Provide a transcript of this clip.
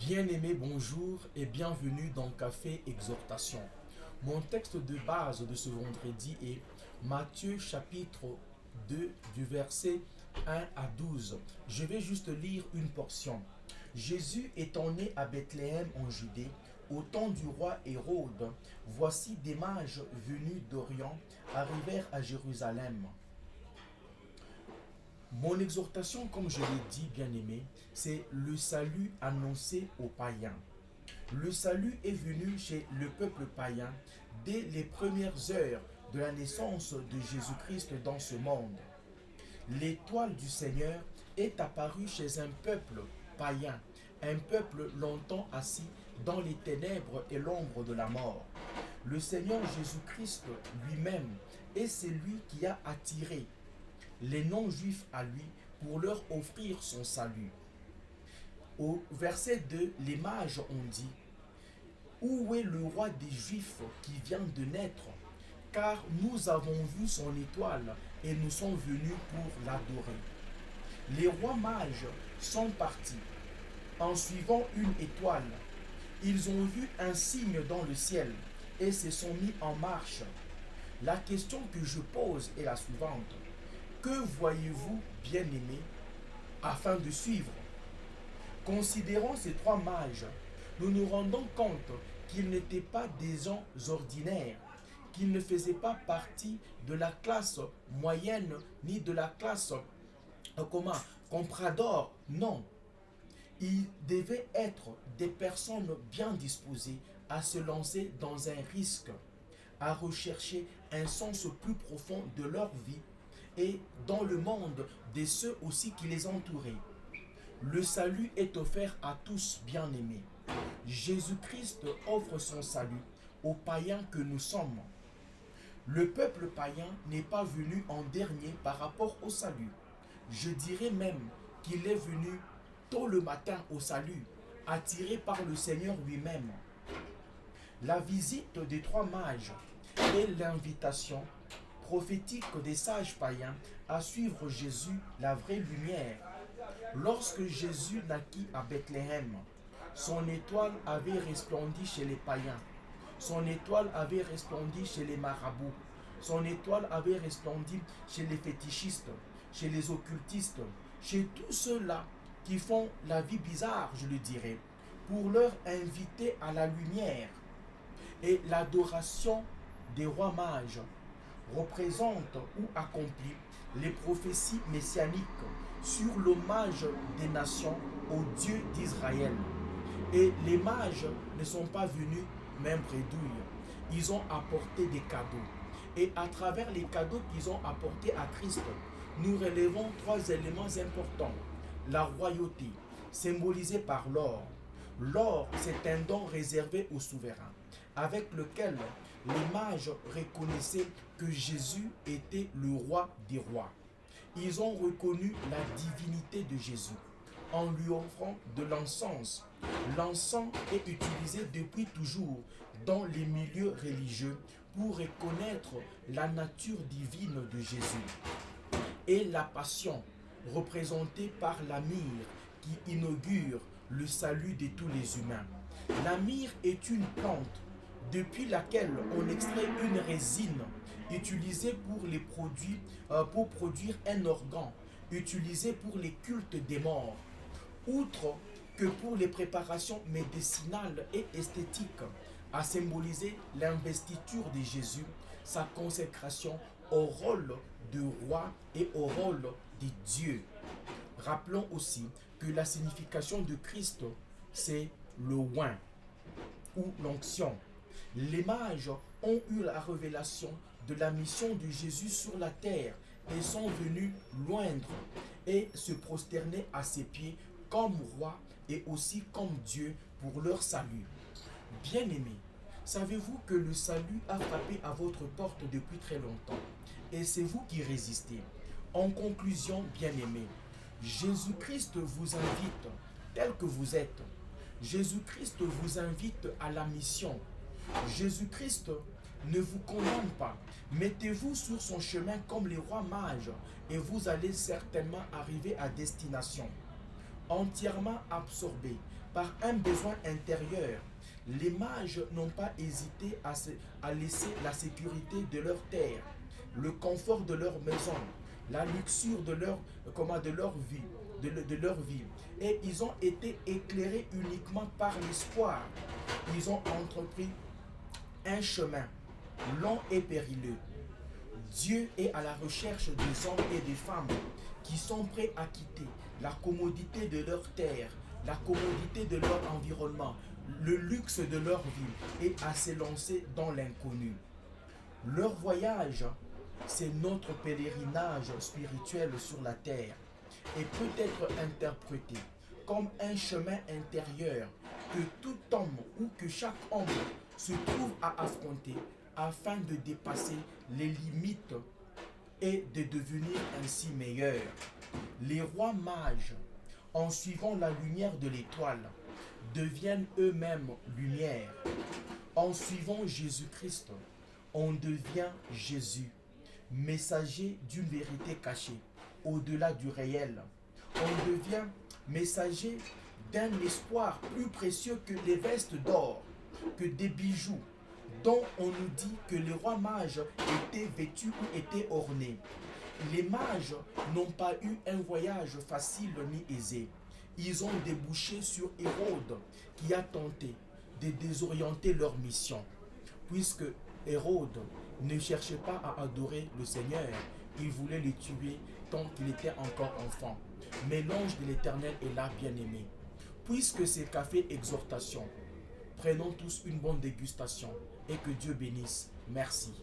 Bien-aimés, bonjour et bienvenue dans Café Exhortation. Mon texte de base de ce vendredi est Matthieu chapitre 2 du verset 1 à 12. Je vais juste lire une portion. Jésus étant né à Bethléem en Judée, au temps du roi Hérode, voici des mages venus d'Orient arrivèrent à Jérusalem. Mon exhortation, comme je l'ai dit, bien-aimé, c'est le salut annoncé aux païens. Le salut est venu chez le peuple païen dès les premières heures de la naissance de Jésus-Christ dans ce monde. L'étoile du Seigneur est apparue chez un peuple païen, un peuple longtemps assis dans les ténèbres et l'ombre de la mort. Le Seigneur Jésus-Christ lui-même est celui qui a attiré les non-juifs à lui pour leur offrir son salut. Au verset 2, les mages ont dit: Où est le roi des Juifs qui vient de naître? Car nous avons vu son étoile et nous sommes venus pour l'adorer. Les rois mages sont partis en suivant une étoile. Ils ont vu un signe dans le ciel et se sont mis en marche. La question que je pose est la suivante. Que voyez-vous, bien-aimés, afin de suivre? Considérant ces trois mages, nous nous rendons compte qu'ils n'étaient pas des gens ordinaires, qu'ils ne faisaient pas partie de la classe moyenne ni de la classe comprador. Non, ils devaient être des personnes bien disposées à se lancer dans un risque, à rechercher un sens plus profond de leur vie et dans le monde de ceux aussi qui les entouraient. Le salut est offert à tous, bien-aimés. Jésus-Christ offre son salut aux païens que nous sommes. Le peuple païen n'est pas venu en dernier par rapport au salut. Je dirais même qu'il est venu tôt le matin au salut, attiré par le Seigneur lui-même. La visite des trois mages est l'invitation prophétique des sages païens à suivre Jésus, la vraie lumière. Lorsque Jésus naquit à Bethléem, son étoile avait resplendi chez les païens. Son étoile avait resplendi chez les marabouts. Son étoile avait resplendi chez les fétichistes, chez les occultistes, chez tous ceux-là qui font la vie bizarre, je le dirais, pour leur inviter à la lumière. Et l'adoration des rois mages représente ou accomplit les prophéties messianiques sur l'hommage des nations au Dieu d'Israël. Et les mages ne sont pas venus même bredouille. Ils ont apporté des cadeaux. Et à travers les cadeaux qu'ils ont apportés à Christ, nous relevons trois éléments importants. La royauté, symbolisée par l'or. L'or, c'est un don réservé aux souverains, avec lequel les mages reconnaissaient que Jésus était le roi des rois. Ils ont reconnu la divinité de Jésus en lui offrant de l'encens. L'encens est utilisé depuis toujours dans les milieux religieux pour reconnaître la nature divine de Jésus. Et la passion, représentée par la myrrhe qui inaugure le salut de tous les humains. La myrrhe est une plante depuis laquelle on extrait une résine utilisée pour produire un organe, utilisé pour les cultes des morts. Outre que pour les préparations médicinales et esthétiques, à symboliser l'investiture de Jésus, sa consécration au rôle de roi et au rôle de Dieu. Rappelons aussi que la signification de Christ, c'est le oint ou l'onction. Les mages ont eu la révélation de la mission de Jésus sur la terre et sont venus loindre et se prosterner à ses pieds comme roi et aussi comme Dieu pour leur salut. Bien-aimés, savez-vous que le salut a frappé à votre porte depuis très longtemps et c'est vous qui résistez. En conclusion, bien-aimés, Jésus-Christ vous invite tel que vous êtes. Jésus-Christ vous invite à la mission. Jésus-Christ ne vous condamne pas. Mettez-vous sur son chemin comme les rois mages et vous allez certainement arriver à destination. Entièrement absorbés par un besoin intérieur, les mages n'ont pas hésité à laisser la sécurité de leur terre, le confort de leur maison, la luxure de leur vie, de leur vie. Et ils ont été éclairés uniquement par l'espoir. Ils ont entrepris un chemin long et périlleux. Dieu est à la recherche des hommes et des femmes qui sont prêts à quitter la commodité de leur terre, la commodité de leur environnement, le luxe de leur vie et à s'élancer dans l'inconnu. Leur voyage, c'est notre pèlerinage spirituel sur la terre et peut être interprété comme un chemin intérieur que tout homme ou que chaque homme se trouve à affronter afin de dépasser les limites et de devenir ainsi meilleur. Les rois mages, en suivant la lumière de l'étoile, deviennent eux-mêmes lumière. En suivant Jésus-Christ, on devient Jésus, messager d'une vérité cachée, au-delà du réel. On devient messager d'un espoir plus précieux que les vestes d'or, que des bijoux, dont on nous dit que les rois mages étaient vêtus ou étaient ornés. Les mages n'ont pas eu un voyage facile ni aisé. Ils ont débouché sur Hérode qui a tenté de désorienter leur mission. Puisque Hérode ne cherchait pas à adorer le Seigneur, il voulait le tuer tant qu'il était encore enfant. Mais l'ange de l'Éternel est là, bien-aimé. Puisque c'est café exhortation, prenons tous une bonne dégustation et que Dieu bénisse. Merci.